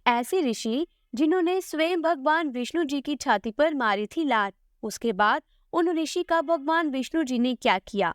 ऐसे ऋषि जिन्होंने स्वयं भगवान विष्णु जी की छाती पर मारी थी लात। उसके बाद उन ऋषि का भगवान विष्णु जी ने क्या किया?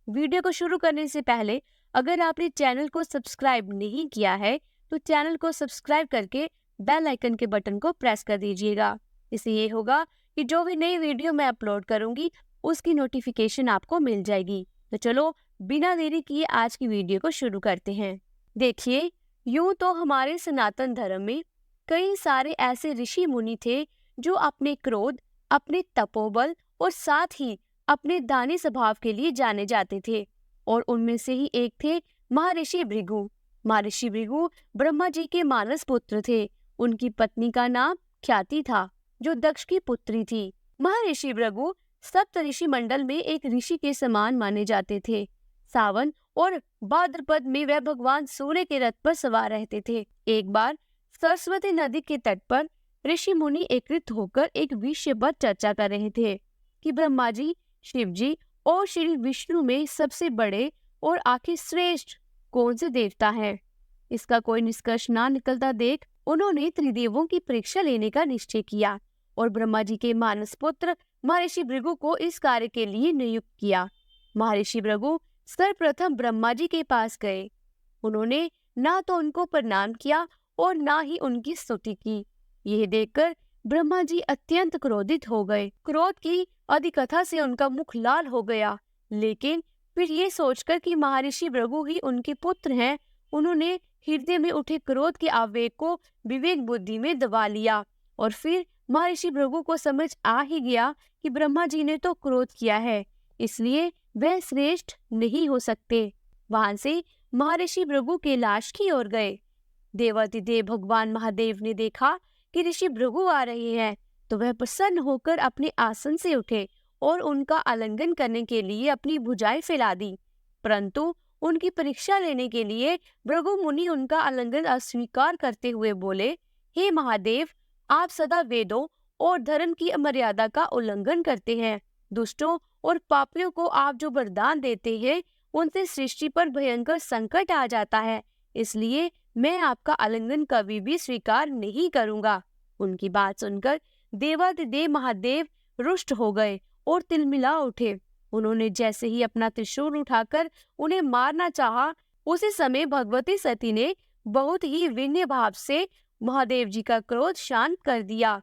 वीडियो को शुरू करने से पहले अगर आपने चैनल को सब्सक्राइब नहीं किया है तो चैनल को सब्सक्राइब करके बेल आइकन के बटन को प्रेस कर दीजिएगा। इससे ये होगा कि जो भी नई वीडियो मैं अपलोड करूंगी उसकी नोटिफिकेशन आपको मिल जाएगी। तो चलो बिना देरी किए आज की वीडियो को शुरू करते हैं। देखिए, यूं तो हमारे सनातन धर्म में कई सारे ऐसे ऋषि मुनि थे जो अपने क्रोध, अपने तपोबल और साथ ही अपने दानी स्वभाव के लिए जाने जाते थे। और उनमें से ही एक थे महर्षि भृगु। महर्षि भृगु ब्रह्मा जी के मानस पुत्र थे। उनकी पत्नी का नाम ख्याति था जो दक्ष की पुत्री थी। महर्षि भृगु सप्त ऋषि मंडल में एक ऋषि के समान माने जाते थे। सावन और भाद्रपद में वह भगवान सूर्य के रथ पर सवार रहते थे। एक बार सरस्वती नदी के तट पर ऋषि मुनि एकत्रित होकर एक विषय पर चर्चा कर रहे थे कि ब्रह्मा जी, शिव जी और श्री विष्णु में सबसे बड़े और आखिर श्रेष्ठ कौन से देवता है। इसका कोई निष्कर्ष ना निकलता देख उन्होंने त्रिदेवों की परीक्षा लेने का निश्चय किया और ब्रह्मा जी के मानस पुत्र महर्षि भृगु को इस कार्य के लिए नियुक्त किया। महर्षि भृगु सर्वप्रथम ब्रह्मा जी के पास गए। उन्होंने ना तो उनको प्रणाम किया और ना ही उनकी स्तुति की। यह देखकर ब्रह्मा जी अत्यंत क्रोधित हो गए। क्रोध की अधिकता से उनका मुख लाल हो गया। लेकिन फिर ये सोचकर कि महर्षि भृगु ही उनके पुत्र हैं, उन्होंने हृदय में उठे क्रोध के आवेग को विवेक बुद्धि में दबा लिया। और फिर महर्षि भृगु को समझ आ ही गया कि ब्रह्मा जी ने तो क्रोध किया है, इसलिए वह श्रेष्ठ नहीं हो सकते। वहां से महर्षि भृगु कैलाश की ओर गए। देवाधिदेव भगवान महादेव ने देखा कि ऋषि भृगु आ रहे हैं तो वह प्रसन्न होकर अपने आसन से उठे और उनका आलिंगन करने के लिए अपनी भुजाएं फैला दी। परंतु उनकी परीक्षा लेने के लिए भृगु मुनि उनका आलिंगन अस्वीकार करते हुए बोले, हे महादेव, आप सदा वेदों और धर्म की मर्यादा का उल्लंघन करते हैं। दुष्टों और पापियों को आप जो वरदान देते हैं उनसे सृष्टि पर भयंकर संकट आ जाता है, इसलिए मैं आपका आलिंगन कभी भी स्वीकार नहीं करूंगा। उनकी बात सुनकर देवाधिदेव महादेव रुष्ट हो गए और तिलमिला उठे। उन्होंने जैसे ही अपना त्रिशूल उठाकर उन्हें मारना चाहा, उसी समय भगवती सती ने बहुत ही विनय भाव से महादेव जी का क्रोध शांत कर दिया।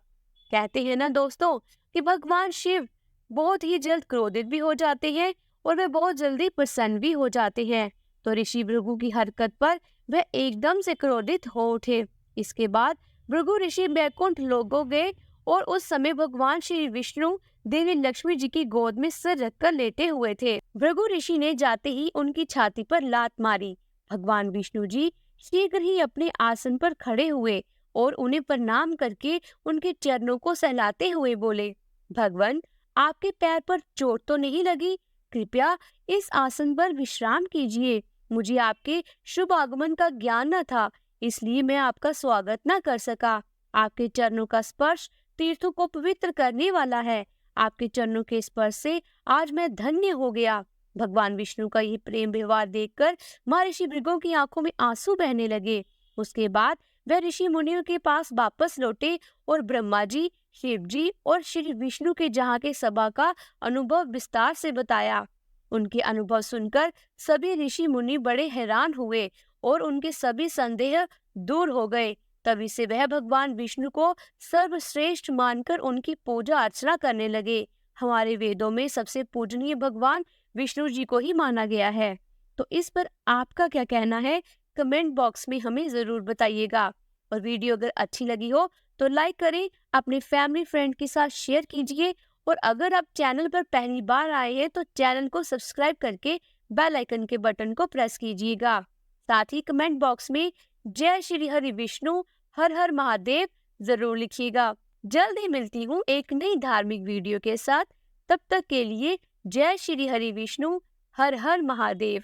कहते हैं ना दोस्तों कि भगवान शिव बहुत ही जल्द क्रोधित भी हो जाते हैं और वे बहुत जल्दी प्रसन्न भी हो जाते हैं। तो ऋषि भृगु की हरकत पर वह एकदम से क्रोधित हो उठे। इसके बाद भृगु ऋषि बैकुंठ लोक गए और उस समय भगवान श्री विष्णु देवी लक्ष्मी जी की गोद में सिर रखकर लेटे हुए थे। भृगु ऋषि ने जाते ही उनकी छाती पर लात मारी। भगवान विष्णु जी शीघ्र ही अपने आसन पर खड़े हुए और उन्हें प्रणाम करके उनके चरणों को सहलाते हुए बोले, भगवान, आपके पैर पर चोट तो नहीं लगी? कृपया इस आसन पर विश्राम कीजिए। मुझे आपके शुभ आगमन का ज्ञान न था, इसलिए मैं आपका स्वागत न कर सका। आपके चरणों का स्पर्श तीर्थों को पवित्र करने वाला है। आपके चरणों के स्पर्श से आज मैं धन्य हो गया। भगवान विष्णु का ये प्रेम व्यवहार देखकर महर्षि भृगु की आंखों में आंसू बहने लगे। उसके बाद वह ऋषि मुनियों के पास वापस लौटे और ब्रह्मा जी, शिव जी और श्री विष्णु के जहाँ के सभा का अनुभव विस्तार से बताया। उनके अनुभव सुनकर सभी ऋषि मुनि बड़े हैरान हुए और उनके सभी संदेह दूर हो गए। तभी से वह भगवान विष्णु को सर्वश्रेष्ठ मानकर उनकी पूजा अर्चना करने लगे। हमारे वेदों में सबसे पूजनीय भगवान विष्णु जी को ही माना गया है। तो इस पर आपका क्या कहना है? कमेंट बॉक्स में हमें जरूर बताइएगा। और वीडियो अगर अच्छी लगी हो तो लाइक करें, अपने फैमिली फ्रेंड के साथ शेयर कीजिए और अगर आप चैनल पर पहली बार आए हैं तो चैनल को सब्सक्राइब करके बेल आइकन के बटन को प्रेस कीजिएगा। साथ ही कमेंट बॉक्स में जय श्री हरि विष्णु, हर हर महादेव जरूर लिखिएगा। जल्द ही मिलती हूँ एक नई धार्मिक वीडियो के साथ। तब तक के लिए जय श्री हरि विष्णु, हर हर महादेव।